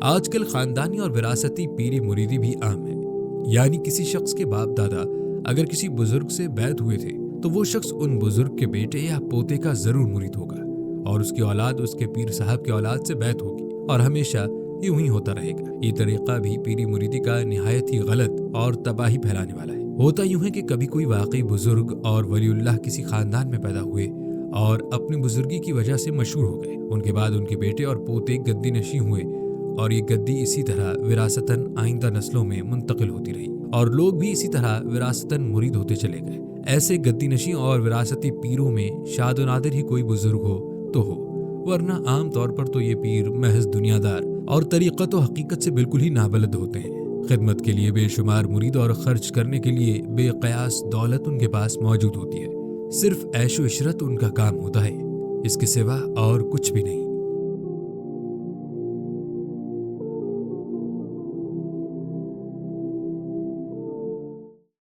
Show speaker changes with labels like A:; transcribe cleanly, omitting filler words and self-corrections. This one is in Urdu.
A: آج کل خاندانی اور وراثتی پیری مریدی بھی عام ہے، یعنی کسی شخص کے باپ دادا اگر کسی بزرگ سے بیعت ہوئے تھے تو وہ شخص ان بزرگ کے بیٹے یا پوتے کا ضرور مرید ہوگا، اور اس کی اولاد اس کے پیر صاحب کی اولاد سے بیعت ہوگی، اور ہمیشہ یوں ہی ہوتا رہے گا۔ یہ طریقہ بھی پیری مریدی کا نہایت ہی غلط اور تباہی پھیلانے والا ہے۔ ہوتا یوں ہے کہ کبھی کوئی واقعی بزرگ اور ولی اللہ کسی خاندان میں پیدا ہوئے اور اپنی بزرگی کی وجہ سے مشہور ہو گئے، ان کے بعد ان کے بیٹے اور پوتے گدی نشین ہوئے، اور یہ گدی اسی طرح وراثتاً آئندہ نسلوں میں منتقل ہوتی رہی، اور لوگ بھی اسی طرح وراثتاً مرید ہوتے چلے گئے۔ ایسے گدی نشین اور وراثتی پیروں میں شاد و نادر ہی کوئی بزرگ ہو تو ہو، ورنہ عام طور پر تو یہ پیر محض دنیا دار اور طریقت و حقیقت سے بالکل ہی نابلد ہوتے ہیں۔ خدمت کے لیے بے شمار مرید اور خرچ کرنے کے لیے بے قیاس دولت ان کے پاس موجود ہوتی ہے، صرف عیش و عشرت ان کا کام ہوتا ہے، اس کے سوا اور کچھ بھی نہیں۔